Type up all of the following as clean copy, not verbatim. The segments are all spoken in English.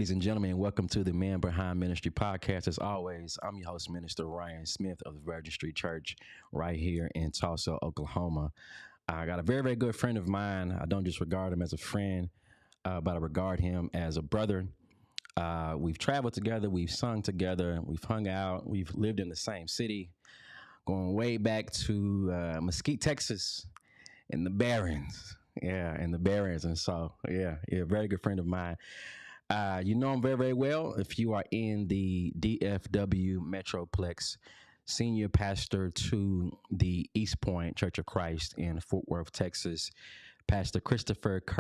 Ladies and gentlemen, welcome to the Man Behind Ministry podcast. As always, I'm your host, Minister Ryan Smith of the Virgin Street Church right here in Tulsa, Oklahoma. I got a very, very good friend of mine. I don't just regard him as a friend, but I regard him as a brother. We've traveled together, we've sung together, we've hung out, we've lived in the same city, going way back to Mesquite, Texas, in the Barrens. Yeah, in the Barrens. And so, a very good friend of mine. You know him very, very well if you are in the DFW Metroplex, senior pastor to the East Pointe Church of Christ in Fort Worth, Texas, Pastor Kristopher K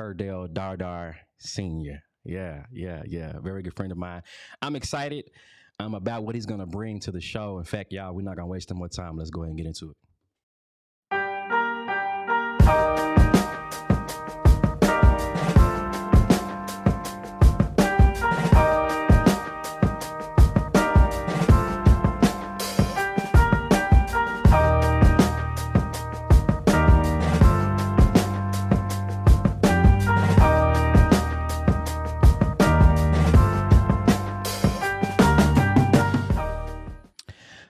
DarDar Sr. Yeah. Very good friend of mine. I'm excited about what he's going to bring to the show. In fact, y'all, we're not going to waste any more time. Let's go ahead and get into it.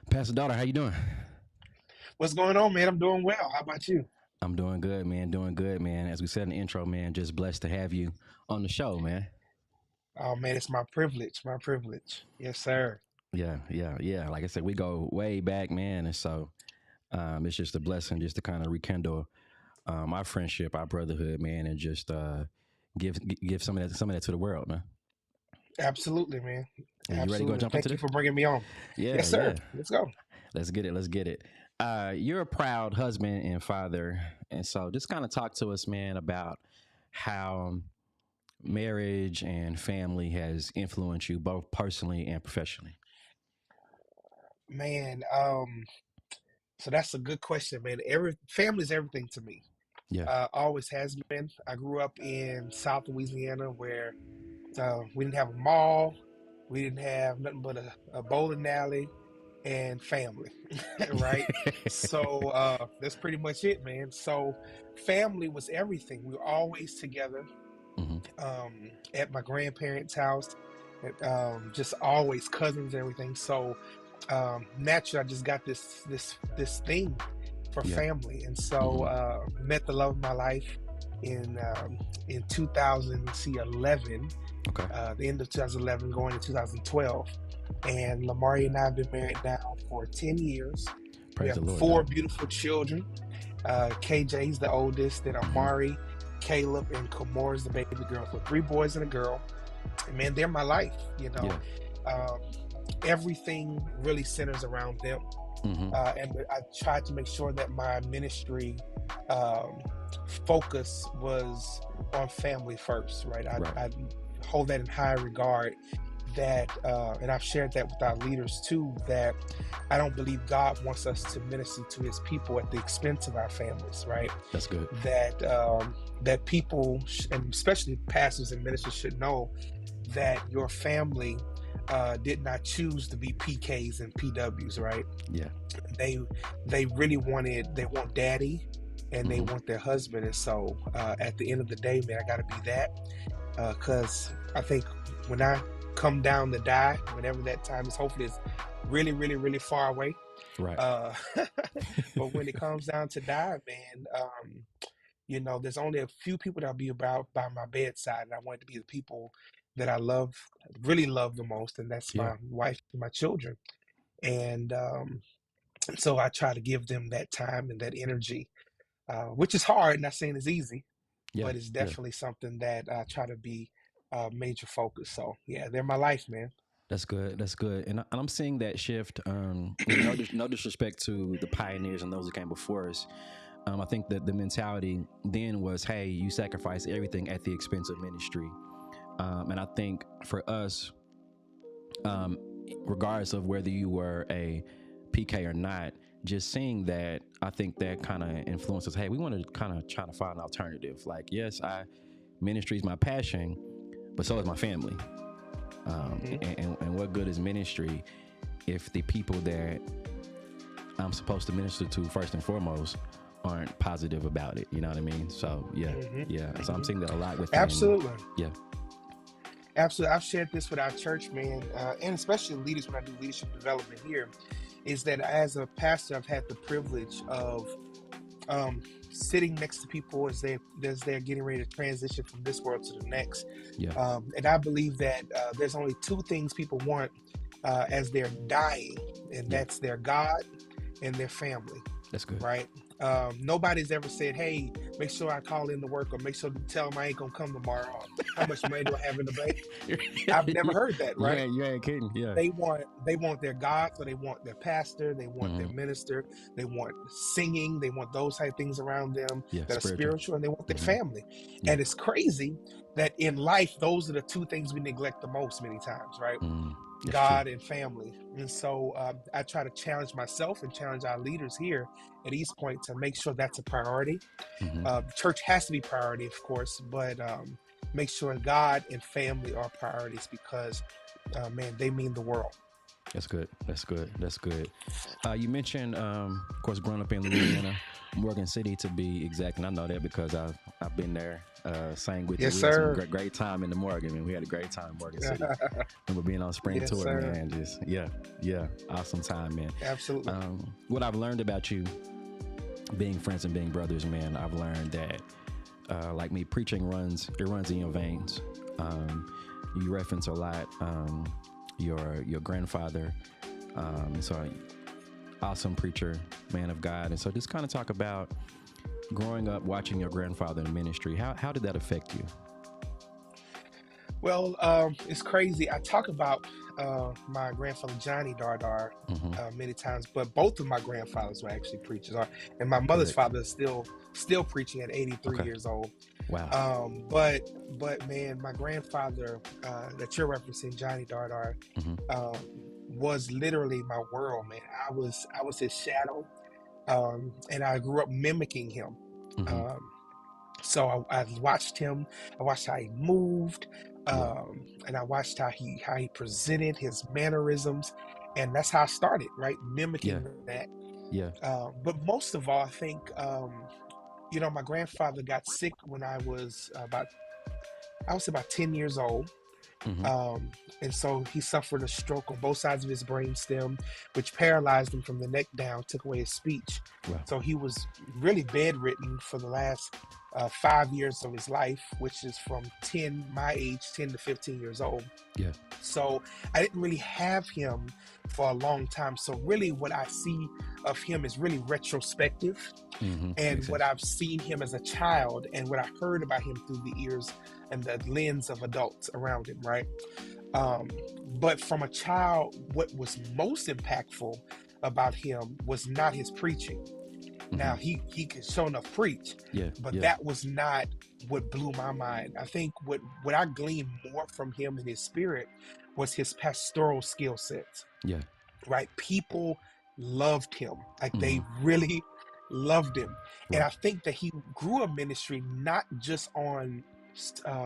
Pastor DarDar, how you doing? What's going on, man? I'm doing well. How about you? I'm doing good, man. Doing good, man. As we said in the intro, man, just blessed to have you on the show, man. Oh, man, it's my privilege. My privilege. Yes, sir. Yeah. Like I said, we go way back, man. And so it's just a blessing just to kind of rekindle our friendship, our brotherhood, man, and just give some of that to the world, man. Absolutely, man. Are you ready to go jump Thank into you this? for bringing me on. Yes, sir. Let's go. Let's get it. You're a proud husband and father. And so just kind of talk to us, man, about how marriage and family has influenced you both personally and professionally. Man, so that's a good question, man. Family is everything to me. Yeah. Always has been. I grew up in South Louisiana where we didn't have a mall. We didn't have nothing but a bowling alley and family, right? So that's pretty much it, man. So family was everything. We were always together at my grandparents' house, just always cousins and everything. So naturally, I just got this thing for family, and so met the love of my life in 2011. Okay. The end of 2011, going to 2012. And Lamari and I have been married now for 10 years. Praise the we have Lord, four God. Beautiful children. KJ's the oldest, then Amari, Caleb, and Kamor's the baby girl. So 3 boys and a girl. And man, they're my life, you know. Everything really centers around them. And I tried to make sure that my ministry focus was on family first, right? I hold that in high regard, that and I've shared that with our leaders too, that I don't believe God wants us to minister to his people at the expense of our families, right? That's good. That people, and especially pastors and ministers, should know that your family did not choose to be PKs and PWs, right? Yeah. They really want daddy, and they want their husband. And so at the end of the day, man, I got to be that, because I think when I come down to die, whenever that time is, hopefully it's really, really, really far away. Right. But when it comes down to die, man, you know, there's only a few people that'll be about by my bedside, and I want it to be the people that I really love the most, and that's my wife and my children. And so I try to give them that time and that energy, which is hard. Not saying it's easy, but it's definitely something that I try to be major focus. So they're my life, man. That's good. And I'm seeing that shift. No disrespect to the pioneers and those that came before us. I think that the mentality then was, hey, you sacrifice everything at the expense of ministry. And I think for us, regardless of whether you were a PK or not, just seeing that, I think that kind of influences, hey, we want to kind of try to find an alternative. Like, yes, ministry is my passion, but so is my family. And what good is ministry if the people that I'm supposed to minister to first and foremost aren't positive about it? You know what I mean? So So I'm seeing that a lot with absolutely. Absolutely. I've shared this with our church, man, and especially leaders when I do leadership development here, is that as a pastor, I've had the privilege of um, sitting next to people as they're getting ready to transition from this world to the next. Yeah, And I believe that there's only two things people want as they're dying, and yeah, that's their God and their family, that's good. right? Nobody's ever said, "Hey, make sure I call in to work," or "Make sure to tell them I ain't gonna come tomorrow." Or, "How much money do I have in the bank?" I've never heard that, right? You ain't kidding. Yeah. They want their God, so they want their pastor, they want their Hmm. minister, they want singing, they want those type of things around them Yeah, that are spiritual. spiritual, and they want their Hmm. family. Yeah. And it's crazy that in life, those are the two things we neglect the most many times, right? Mm, that's true. God and family. And so I try to challenge myself and challenge our leaders here at East Point to make sure that's a priority. Hmm. Church has to be priority, of course, but make sure God and family are priorities because, man, they mean the world. That's good. That's good. That's good. You mentioned, of course, growing up in Louisiana, Morgan City to be exact, and I know that because I've been there. Sang with you. Yes, We had some sir. great time in the Morgan. Man, we had a great time in Morgan City. Remember being on spring Yes, tour, sir. man. Just yeah, awesome time, man. Absolutely. What I've learned about you, being friends and being brothers, man, I've learned that, like me, preaching runs in your veins. Um, you reference a lot your grandfather. So awesome preacher, man of God, and so just kind of talk about growing up watching your grandfather in ministry. How did that affect you? Well, it's crazy. I talk about my grandfather Johnny Dardar Hmm. many times, but both of my grandfathers were actually preachers, and my mother's Correct. father is still preaching at 83 Okay. years old. Wow. But man, my grandfather that you're referencing, Johnny Dardar, Hmm. um, was literally my world, man. I was his shadow, and I grew up mimicking him. Hmm. Um, so I watched him. I watched how he moved, Yeah. and I watched how he presented his mannerisms, and that's how I started, right, Yeah. mimicking that. Yeah. But most of all, I think my grandfather got sick when I was about 10 years old. Hmm. Um, and so he suffered a stroke on both sides of his brain stem, which paralyzed him from the neck down, took away his speech. Wow. So he was really bedridden for the last 5 years of his life, which is from my age, 10 to 15 years old. Yeah. So I didn't really have him for a long time. So really what I see of him is really retrospective, Hmm. and Makes what sense. I've seen him as a child and what I heard about him through the ears and the lens of adults around him, right? Um, but from a child, what was most impactful about him was not his preaching. Hmm. Now he could show enough preach, Yeah. but Yeah. that was not what blew my mind. I think what I gleaned more from him in his spirit was his pastoral skill sets, Yeah. right? People loved him. Like Hmm. they really loved him. And Right. I think that he grew a ministry not just on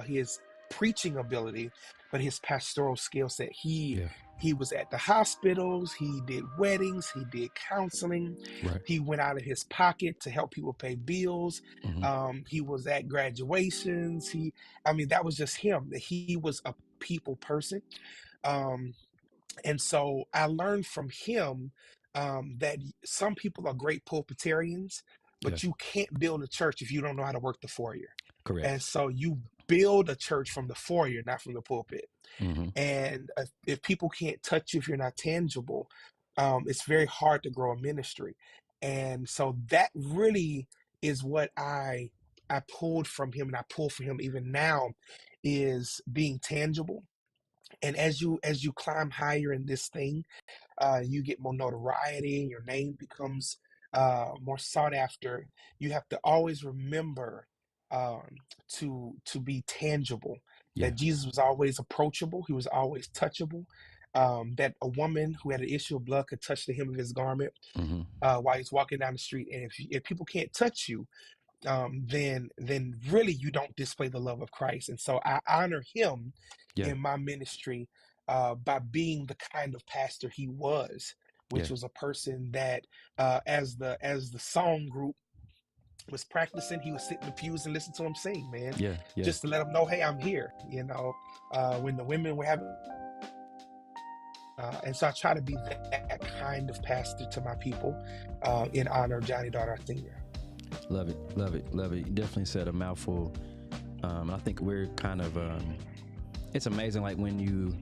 his preaching ability, but his pastoral skill set. He Yeah. he was at the hospitals, he did weddings, he did counseling, Right. he went out of his pocket to help people pay bills. Hmm. He was at graduations. I mean, that was just him. He was a people person. Um, and so I learned from him that some people are great pulpitarians, Yeah. but you can't build a church if you don't know how to work the foyer. And Correct. so you build a church from the foyer, not from the pulpit. Hmm. And if people can't touch you, if you're not tangible, it's very hard to grow a ministry. And so that really is what I pulled from him, and I pull from him even now, is being tangible. And as you climb higher in this thing, you get more notoriety, your name becomes more sought after. You have to always remember to be tangible. Yeah. That Jesus was always approachable, he was always touchable. That a woman who had an issue of blood could touch the hem of his garment Hmm. while he's walking down the street. And if people can't touch you, then really you don't display the love of Christ. And so I honor him Yeah. in my ministry by being the kind of pastor he was, Yeah. which was a person that, as the song group was practicing, he would sit in the pews and listen to him sing, man, Yeah. Yeah. just to let him know, hey, I'm here. When the women were having, and so I try to be that kind of pastor to my people, in honor of Johnny DarDar Sr. Love it. Love it. Love it. You definitely said a mouthful. I think we're kind of, it's amazing. Like when you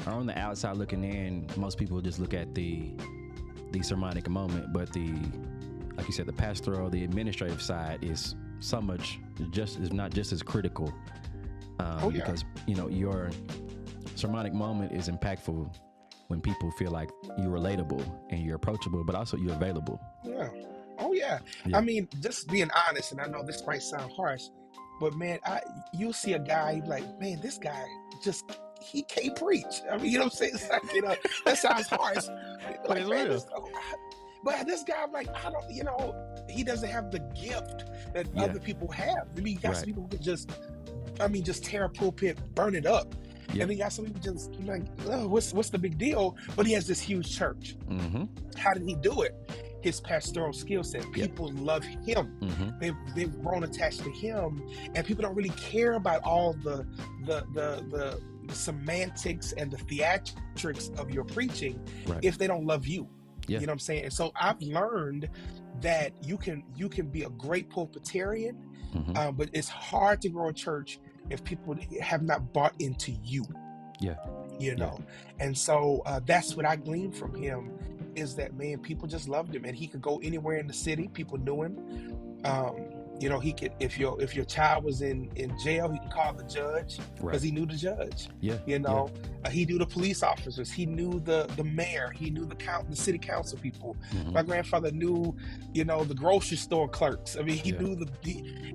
are on the outside looking in, most people just look at the sermonic moment, but like you said, the pastoral, the administrative side is so much is not just as critical. Because, your sermonic moment is impactful when people feel like you're relatable and you're approachable, but also you're available. Yeah. Oh yeah. I mean, just being honest, and I know this might sound harsh, but man, you'll see a guy like, man, this guy he can't preach. I mean, you know what I'm saying? It's like, that sounds harsh. But it's real. But this guy, I'm like, I don't, he doesn't have the gift that other people have. I mean, you got some people who could just tear a pulpit, burn it up. Yeah. And then you got some people just like, oh, what's the big deal? But he has this huge church. Mm-hmm. How did he do it? His pastoral skill set. People love him. Mm-hmm. They've grown attached to him, and people don't really care about all the semantics and the theatrics of your preaching if they don't love you. Yeah. You know what I'm saying? And so I've learned that you can be a great pulpitarian, but it's hard to grow a church if people have not bought into you. Yeah. And so that's what I gleaned from him, is that, man, people just loved him, and he could go anywhere in the city. People knew him. He could, if your child was in jail, he could call the judge because he knew the judge. Yeah. He knew the police officers. He knew the mayor. He knew the city council people. Mm-hmm. My grandfather knew, the grocery store clerks. I mean, he knew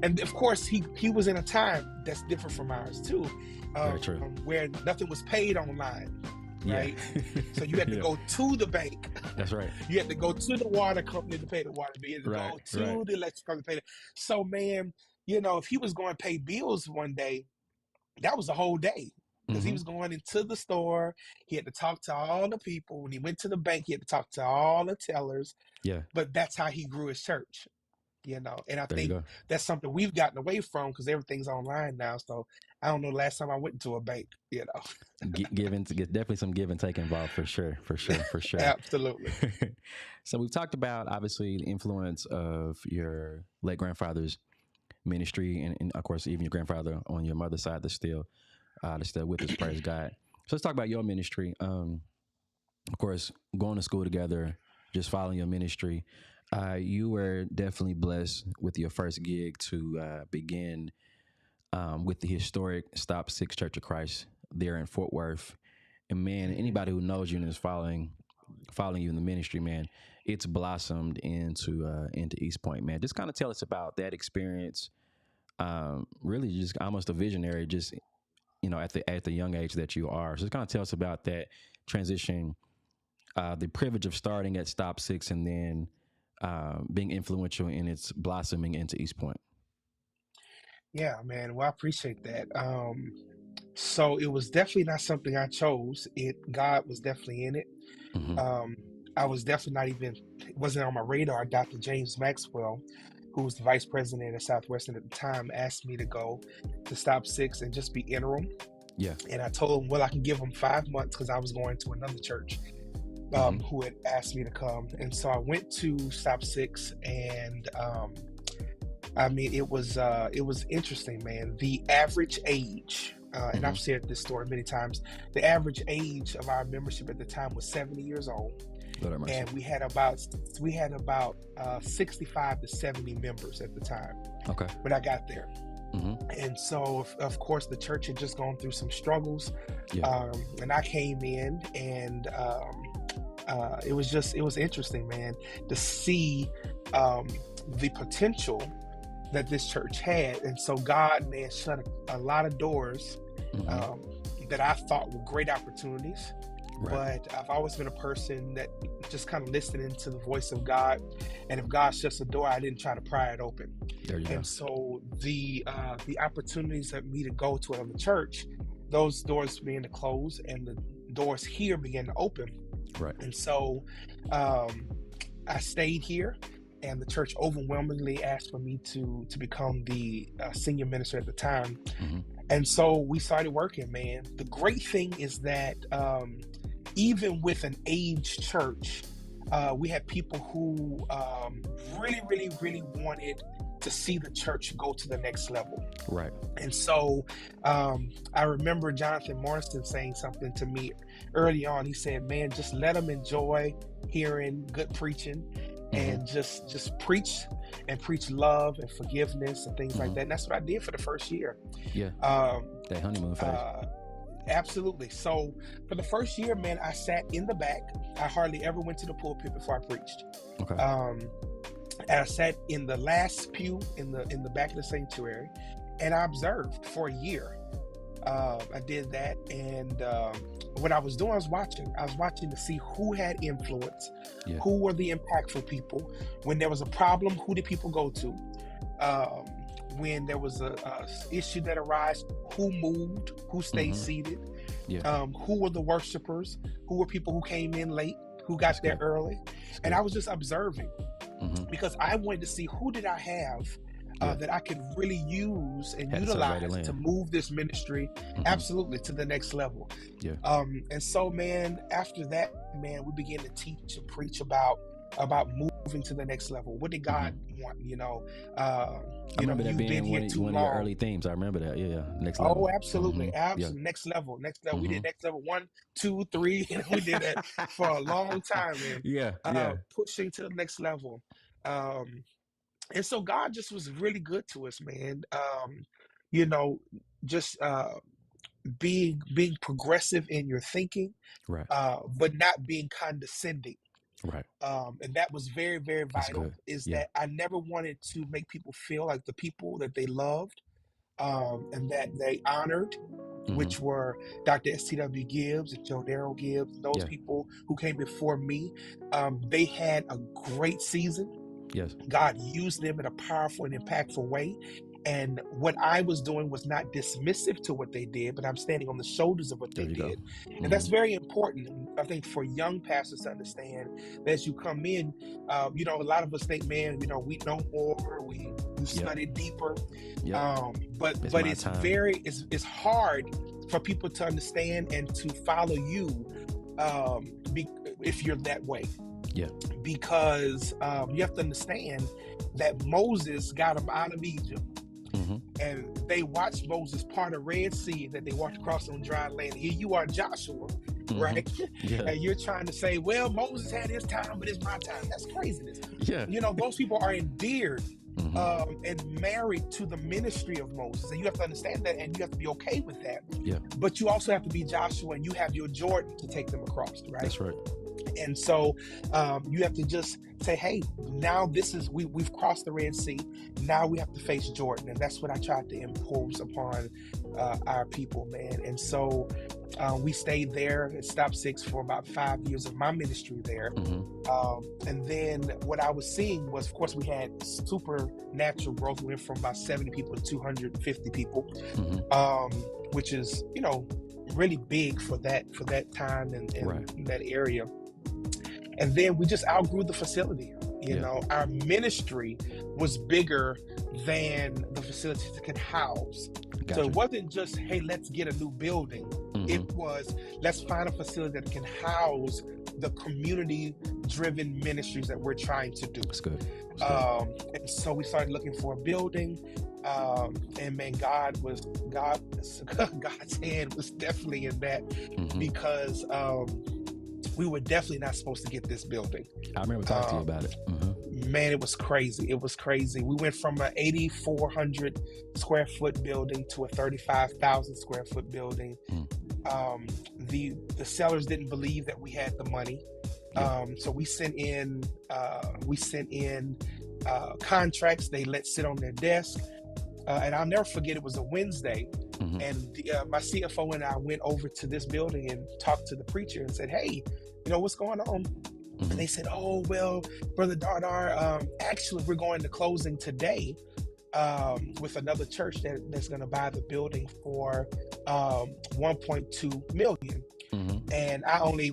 and of course he was in a time that's different from ours too, where nothing was paid online. Right. So you had to go to the bank. That's right. You had to go to the water company to pay the water bill. You had to go to the electric company to pay So, man, if he was going to pay bills one day, that was a whole day. Because he was going into the store. He had to talk to all the people. When he went to the bank, he had to talk to all the tellers. Yeah. But that's how he grew his church. And I think that's something we've gotten away from because everything's online now. So I don't know the last time I went to a bank, Definitely some give and take involved for sure. Absolutely. So we've talked about, obviously, the influence of your late grandfather's ministry and of course, even your grandfather on your mother's side that's still with us, praise God. So let's talk about your ministry. Of course, going to school together, just following your ministry. You were definitely blessed with your first gig to begin with the historic Stop 6 Church of Christ there in Fort Worth. And man, anybody who knows you and is following you in the ministry, man, it's blossomed into East Pointe, man. Just kind of tell us about that experience. Really just almost a visionary, just, at the young age that you are. So just kind of tell us about that transition, the privilege of starting at Stop 6 and then being influential in its blossoming into East Pointe. Yeah, man. Well, I appreciate that. So it was definitely not something I chose. God was definitely in it. Mm-hmm. I was definitely wasn't on my radar. Dr. James Maxwell, who was the vice president of Southwestern at the time, asked me to go to Stop 6 and just be interim. Yeah. And I told him, well, I can give him 5 months because I was going to another church. Who had asked me to come. And so I went to Stop 6 and it was interesting, man. The average age, and I've shared this story many times, the average age of our membership at the time was 70 years old. And we had about 65 to 70 members at the time. Okay. When I got there. Mm-hmm. And so, of course, the church had just gone through some struggles. Yeah. And I came in and it was interesting, man, to see the potential that this church had. And so God, man, shut a lot of doors that I thought were great opportunities. Right. But I've always been a person that just kind of listened into the voice of God. And if God shuts a door, I didn't try to pry it open. There you go. So the opportunities that me to go to another church, those doors began to close and the doors here began to open. Right. And so I stayed here. and the church overwhelmingly asked for me to become the senior minister at the time. Mm-hmm. And so we started working, man. The great thing is that even with an aged church, we had people who really wanted to see the church go to the next level. Right. And so I remember Jonathan Morrison saying something to me early on. He said, man, just let them enjoy hearing good preaching, and just preach love and forgiveness and things like that. And that's what I did for the first year. Yeah. That honeymoon phase. Absolutely. So for the first year, man, I sat in the back. I hardly ever went to the pulpit before I preached. Okay. And I sat in the last pew in the back of the sanctuary, and I observed for a year. I did that, and what I was doing, I was watching to see who had influence, who were the impactful people. When there was a problem, who did people go to? When there was a issue that arose, who moved, who stayed seated, who were the worshipers, who were people who came in late, who got there early. And I was just observing because I wanted to see who did I have that I could really use and utilize to move this ministry absolutely to the next level. And so, man, after that, man, we began to teach and preach about moving to the next level. What did God want? I remember that being one of your early themes. I remember that. Yeah. Next level. Oh, absolutely. Absolutely. Next level. We did next level 1, 2, 3. And we did that for a long time. And, pushing to the next level. And so God just was really good to us, man. Just being progressive in your thinking, right? But not being condescending. Right. And that was very, very vital, is that I never wanted to make people feel like the people that they loved and that they honored, which were Dr. S.T.W. Gibbs and Joe Darrell Gibbs, those people who came before me. They had a great season. Yes. God used them in a powerful and impactful way. And what I was doing was not dismissive to what they did, but I'm standing on the shoulders of what they did. And that's very important, I think, for young pastors to understand that as you come in, a lot of us think, man, we know more, we study deeper. But it's hard for people to understand and to follow you if you're that way. Because you have to understand that Moses got them out of Egypt. And they watched Moses part of Red Sea that they walked across on dry land. Here you are, Joshua, right? And you're trying to say, well, Moses had his time, but it's my time. That's craziness. Those people are endeared and married to the ministry of Moses. And you have to understand that, and you have to be okay with that. But you also have to be Joshua, and you have your Jordan to take them across, right? That's right. And so you have to just say, hey, now we've crossed the Red Sea. Now we have to face Jordan. And that's what I tried to impose upon our people, man. And so we stayed there at Stop 6 for about 5 years of my ministry there. And then what I was seeing was, of course, we had supernatural growth. We went from about 70 people to 250 people, which is, really big for that time and that area. And then we just outgrew the facility. Our ministry was bigger than the facilities it could house. Gotcha. So it wasn't just, hey, let's get a new building. It was, let's find a facility that can house the community-driven ministries that we're trying to do. That's good. And so we started looking for a building. And man, God's hand was definitely in that, because we were definitely not supposed to get this building. I remember talking to you about it. Man, it was crazy. We went from an 8,400 square foot building to a 35,000 square foot building. The sellers didn't believe that we had the money. So we sent in contracts they let sit on their desk. And I'll never forget, it was a Wednesday, and my CFO and I went over to this building and talked to the preacher and said, hey, what's going on? And they said, oh, well, Brother DarDar, actually, we're going to closing today with another church that's going to buy the building for $1.2 million. And I only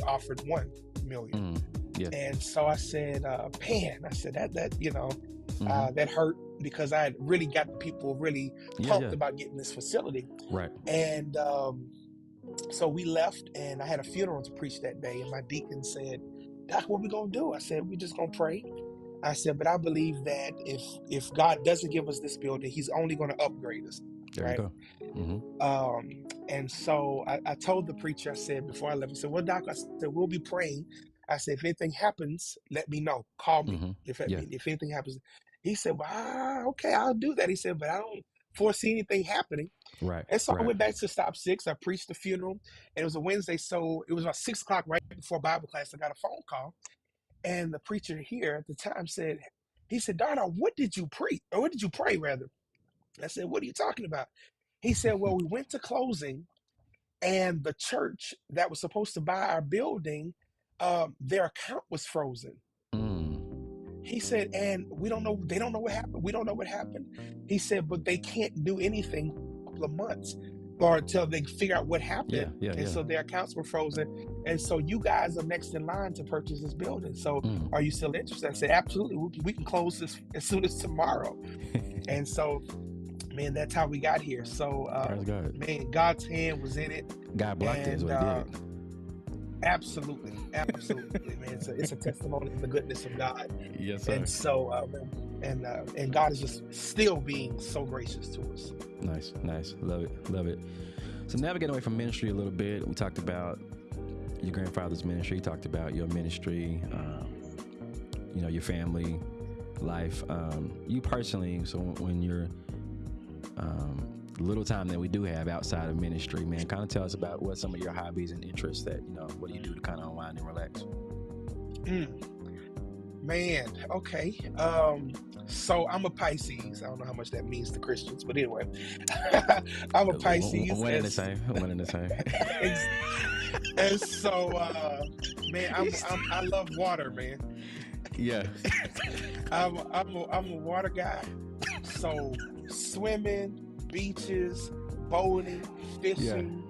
offered $1 million. Yeah. And so I said, man, I said that Mm-hmm. that hurt because I had really got the people really Yeah. pumped Yeah. about getting this facility. Right. And so we left, and I had a funeral to preach that day. And my deacon said, Doc, what we gonna do? I said, we just gonna pray. I said, but I believe that if God doesn't give us this building, He's only gonna upgrade us, There you right? go. Mm-hmm. And so I told the preacher, I said before I left, I said, well, Doc, I said, we'll be praying. I said, if anything happens, let me know. Call me. Mm-hmm. If Yeah. if anything happens. He said, well, okay, I'll do that. He said, but I don't foresee anything happening. Right. And so I Right. went back to stop 6. I preached the funeral, and it was a Wednesday. So it was about 6 o'clock right before Bible class. I got a phone call, and the preacher here at the time said, he said, DarDar, what did you preach? Or what did you pray, rather? I said, what are you talking about? He said, well, we went to closing, and the church that was supposed to buy our building, their account was frozen. Mm. He said, and we don't know, they don't know what happened. We don't know what happened. He said, but they can't do anything for a couple of months or until they figure out what happened. Yeah. And so their accounts were frozen. And so you guys are next in line to purchase this building. So are you still interested? I said, absolutely. We can close this as soon as tomorrow. And so, man, that's how we got here. So, man, God's hand was in it. God blocked it, is what He did. Absolutely, man. It's a testimony of the goodness of God. Yes, sir. And so, and God is just still being so gracious to us. Nice, love it. So navigating away from ministry a little bit, we talked about your grandfather's ministry. Talked about your ministry, your family life. You personally, so when you're little time that we do have outside of ministry, man, kind of tell us about what some of your hobbies and interests that, what do you do to kind of unwind and relax? Man, okay. So I'm a Pisces. I don't know how much that means to Christians, but anyway, I'm a Pisces. One in the same. And so, man, I love water, man. Yeah. I'm a water guy. So swimming, beaches, boating, fishing,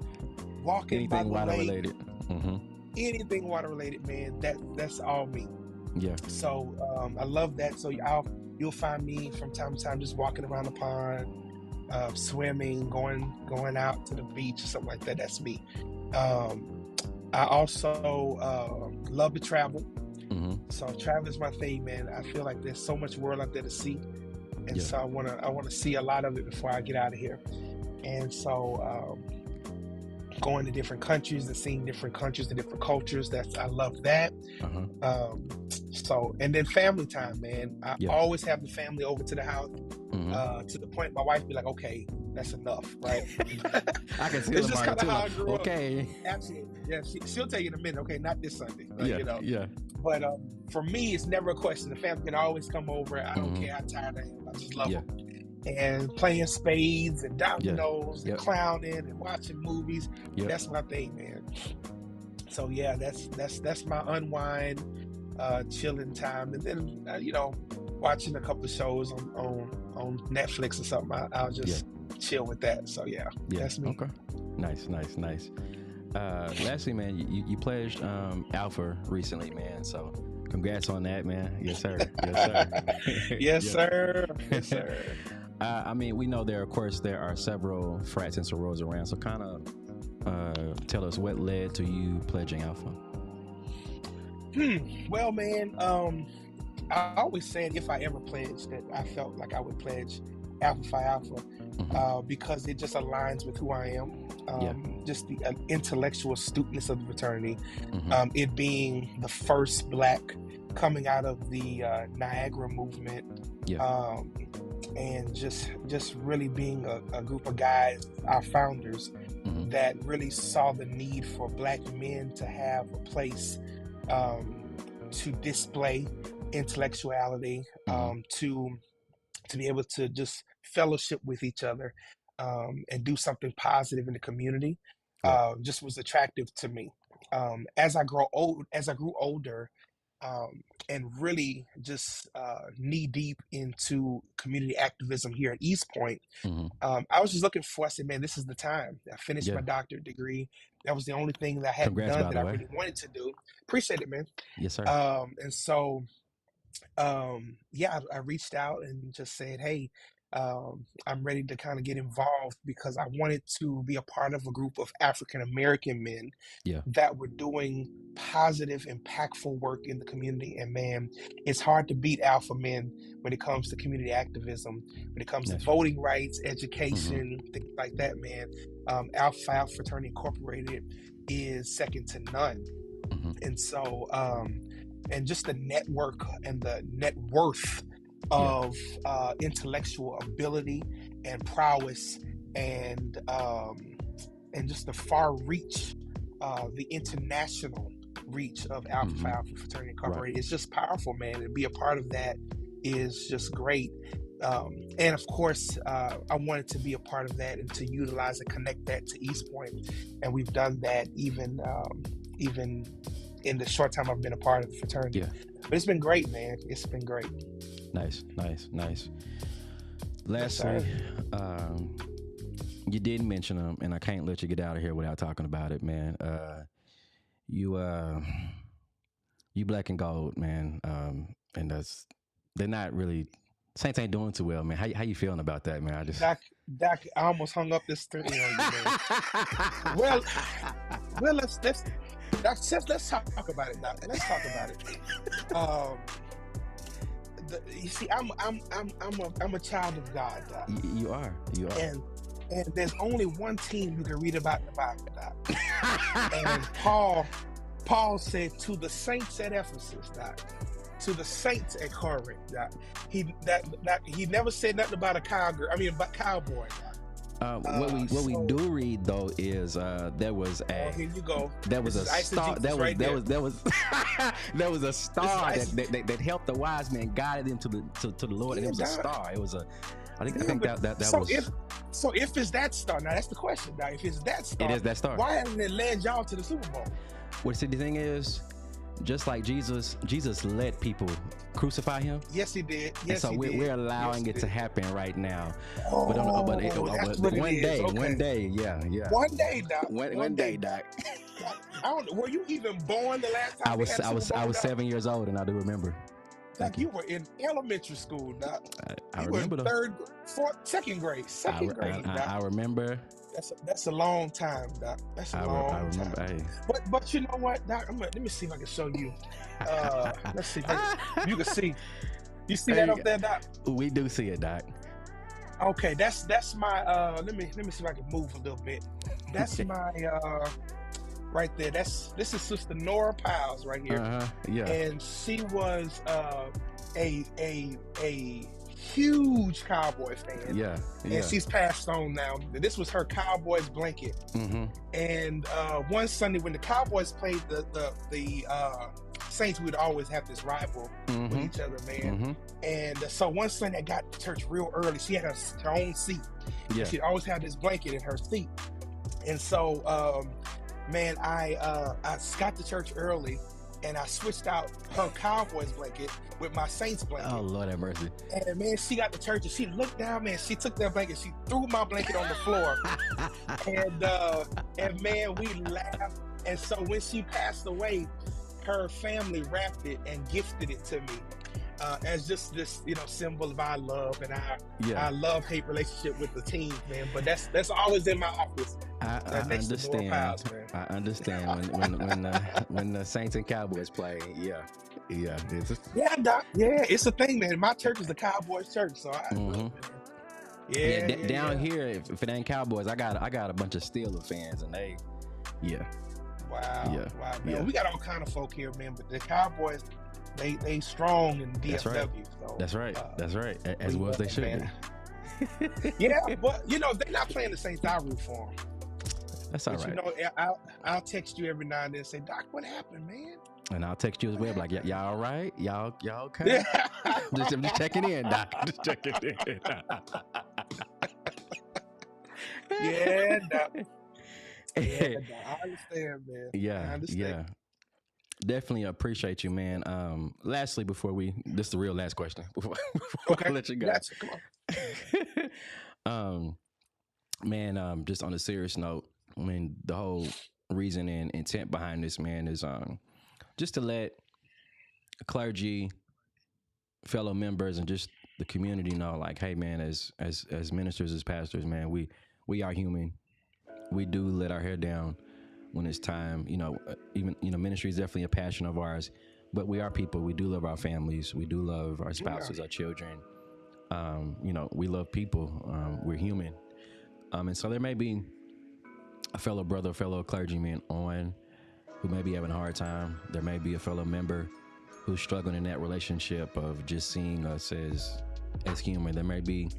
walking by the lake. Anything water related. Mm-hmm. Anything water related, man. That's all me. Yeah. So I love that. So you'll find me from time to time just walking around the pond, swimming, going out to the beach or something like that. That's me. I also love to travel. Mm-hmm. So travel is my thing, man. I feel like there's so much world out there to see. And so I want to see a lot of it before I get out of here. And so going to different countries and seeing different countries and different cultures, I love that. Uh-huh. So, and then family time, man. I always have the family over to the house, to the point my wife be like, okay, that's enough, right? I can see it's just kind of how I grew up. Okay. Absolutely. Yeah, she'll tell you in a minute, okay, not this Sunday. Yeah. But for me, it's never a question. The family can always come over. I don't care how tired I am. I just love them. And playing spades and dominoes and clowning and watching movies. That's my thing, man. So yeah, that's my unwind, chilling time. And then watching a couple of shows on Netflix or something. I'll just chill with that. So yeah, that's me. Okay. Nice. Lastly, man, you pledged Alpha recently, man. So congrats on that, man. Yes, sir. Yes, sir. Yes, sir. I mean, we know there are several frats and sorors around. So kind of tell us what led to you pledging Alpha. Well, man, I always said if I ever pledged that I felt like I would pledge Alpha Phi Alpha, because it just aligns with who I am. Just the intellectual astuteness of the fraternity, it being the first Black coming out of the Niagara movement, and just really being a group of guys, our founders, that really saw the need for Black men to have a place to display intellectuality, to be able to just fellowship with each other, and do something positive in the community, just was attractive to me. As I grew older, and really just knee deep into community activism here at East Point. Hmm. I was just looking for, I said, man, this is the time. I finished Yeah. my doctorate degree. That was the only thing that I hadn't Congrats, done by that the I way. really wanted to do. Appreciate it, man. Yes, sir. And so yeah, I reached out and just said, hey, I'm ready to kind of get involved because I wanted to be a part of a group of African American men Yeah. that were doing positive, impactful work in the community. And man, it's hard to beat alpha men when it comes to community activism, when it comes to That's right. voting rights, Hmm. education, things like that, man. Alpha Phi Fraternity Incorporated is second to none. Hmm. And so, and just the network and the net worth Yeah. of intellectual ability and prowess and just the far reach, the international reach of Alpha Hmm. Phi Alpha Fraternity Right. Incorporated. It's just powerful, man. And to be a part of that is just great. And of course, I wanted to be a part of that and to utilize and connect that to East Point. And we've done that even in the short time I've been a part of the fraternity. Yeah. But it's been great, man. It's been great. Nice. Yes, Lastly, sir. you did mention them, and I can't let you get out of here without talking about it, man. You black and gold, man. And they're not really Saints ain't doing too well, man. How you feeling about that, man? I just Doc, I almost hung up this thing on you, man. Well, let's Doc, let's talk about it, Doc. Let's talk about it. You see, I'm a child of God, Doc. You are. And there's only one team you can read about in the Bible, Doc. And Paul said to the saints at Ephesus, Doc, to the saints at Corinth, Doc. He never said nothing about a cowgirl. I mean, about cowboy, Doc. What we do read though is there was a here you go. There was a star. There was a star that helped the wise man, guided them to the Lord, and it was a star. It was a. I think that was. So if it's that star, now that's the question. Now, if it's that star, it is that star. Why hasn't it led y'all to the Super Bowl? Well, see, the thing is, just like Jesus let people crucify him. Yes, he did. Yes, and so we're allowing it to happen right now. But one day, yeah. One day, Doc. One day, Doc. I don't know. Were you even born the last time? I was 7 years old, and I do remember. Doc, you were in elementary school, Doc. I remember second grade, Doc. I remember. That's a long time, Doc. That's a long time. Hey. But you know what, Doc? Let me see if I can show you. Let's see if you can see. You see that up there, Doc? We do see it, Doc. Okay, that's my. Let me see if I can move a little bit. That's my. Right there. This is Sister Nora Piles right here. Yeah. And she was a huge Cowboy fan. Yeah. And she's passed on now. This was her Cowboys blanket. Mm-hmm. And one Sunday when the Cowboys played the Saints, we would always have this rival with each other, man. Mm-hmm. And so one Sunday I got to church real early. She had her own seat. Yeah. She'd always have this blanket in her seat. And so man, I got to church early and I switched out her Cowboys blanket with my Saints blanket. Oh, Lord have mercy. And man, she got to church and she looked down, man, she took that blanket, she threw my blanket on the floor. and man, we laughed. And so when she passed away, her family wrapped it and gifted it to me. As just this, symbol of our love and our love-hate relationship with the team, man. But that's always in my office. I understand. I understand when the Saints and Cowboys play. Yeah. Doc. Yeah, it's a thing, man. My church is a Cowboys church, so down here, if it ain't Cowboys, I got a bunch of Steelers fans, and they, wow, man. Yeah. We got all kind of folk here, man. But the Cowboys. They strong in DFW. That's right. So, that's right. As well as they should be. Yeah, but they're not playing the Saints. I root for them. That's all right. I'll text you every now and then and say, Doc, what happened, man? And I'll text you as well, like, y'all all right? Y'all okay? Yeah. just checking in, Doc. Just checking in. Yeah, Doc. Yeah, Doc. I understand, man. Yeah, I understand. yeah. Definitely appreciate you, man. Lastly, this is the real last question before I Okay. let you go. Gotcha. Come on. um, man, just on a serious note, I mean, the whole reason and intent behind this, man, is just to let clergy, fellow members, and just the community know, like, hey, man, as ministers, as pastors, man, we are human. We do let our hair down when it's time. Even ministry is definitely a passion of ours, but we are people. We do love our families. We do love our spouses, our children. We love people. We're human, and so there may be a fellow brother, fellow clergyman on who may be having a hard time. There may be a fellow member who's struggling in that relationship of just seeing us as human. There may be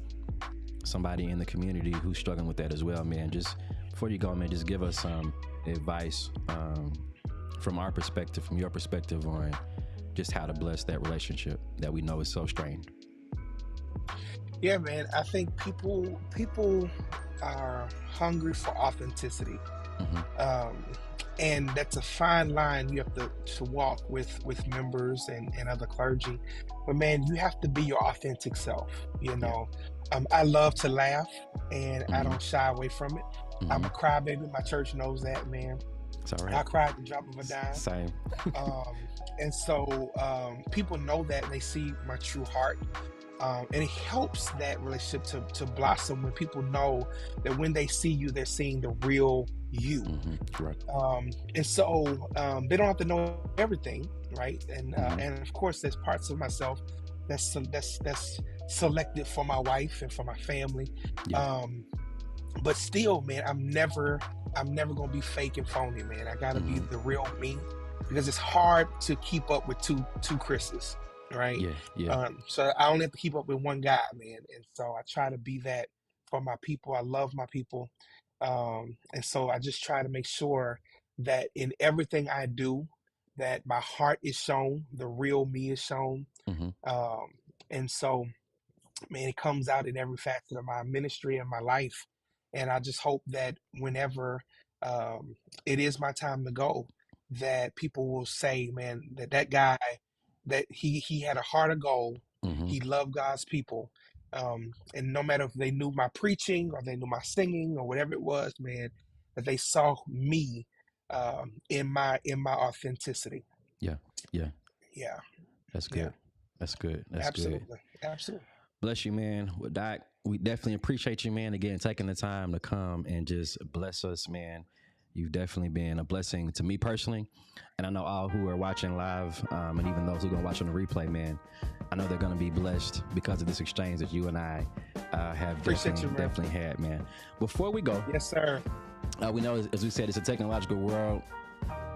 somebody in the community who's struggling with that as well, man. Just before you go, man, just give us some advice from our perspective, from your perspective, on just how to bless that relationship that we know is so strained. Yeah, man. I think people are hungry for authenticity. And that's a fine line you have to walk with members and other clergy. But man, you have to be your authentic self. I love to laugh, and I don't shy away from it. I'm a crybaby. My church knows that, man. It's all right. I cry at the drop of a dime. Same. And so people know that, and they see my true heart. And it helps that relationship to blossom when people know that when they see you, they're seeing the real you. Right. And so they don't have to know everything, right? And of course, there's parts of myself that's selected for my wife and for my family. Yeah. But still, man, I'm never gonna be fake and phony, man. I gotta be the real me, because it's hard to keep up with two Chris's. Right. Yeah. So I only have to keep up with one guy, man. And so I try to be that for my people. I love my people. And so I just try to make sure that in everything I do, that my heart is shown, the real me is shown. And so, man, it comes out in every facet of my ministry and my life. And I just hope that whenever it is my time to go, that people will say, man, that guy, that he had a heart of gold. He loved God's people. And no matter if they knew my preaching or they knew my singing or whatever it was, man, that they saw me in my authenticity. Yeah. That's good. Yeah. That's good. Absolutely. Bless you, man. Well, Doc, we definitely appreciate you, man, again, taking the time to come and just bless us, man. You've definitely been a blessing to me personally. And I know all who are watching live, and even those who are going to watch on the replay, man, I know they're going to be blessed because of this exchange that you and I have definitely had, man. Before we go. Yes, sir. We know, as we said, it's a technological world.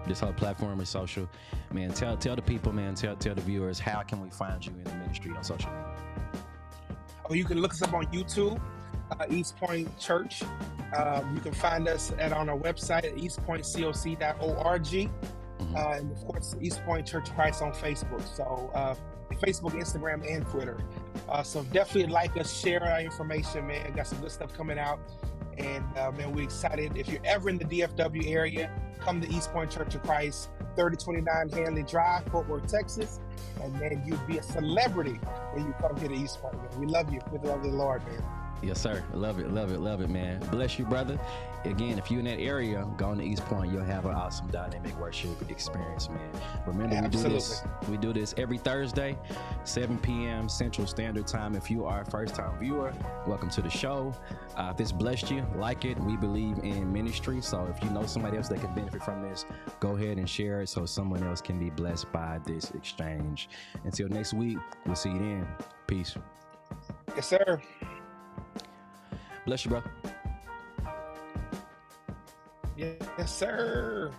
This whole platform is social. Man, tell the people, man, tell the viewers, how can we find you in the ministry on social media? Oh, you can look us up on YouTube. East Pointe Church. You can find us on our website at eastpointecoc.org. And of course, East Pointe Church of Christ on Facebook. So Facebook, Instagram, and Twitter. So definitely like us, share our information, man. Got some good stuff coming out. And man, we're excited. If you're ever in the DFW area, come to East Pointe Church of Christ, 3029 Hanley Drive, Fort Worth, Texas. And man, you'd be a celebrity when you come here to East Pointe, man. We love you with the love of the Lord, man. Yes, sir. Love it, man. Bless you, brother. Again, if you're in that area, going to East Pointe, you'll have an awesome dynamic worship experience, man. Remember, we do this every Thursday, 7 p.m. Central Standard Time. If you are a first-time viewer, welcome to the show. If this blessed you, like it. We believe in ministry, so if you know somebody else that can benefit from this, go ahead and share it so someone else can be blessed by this exchange. Until next week, we'll see you then. Peace. Yes, sir. Bless you, bro. Yes, sir.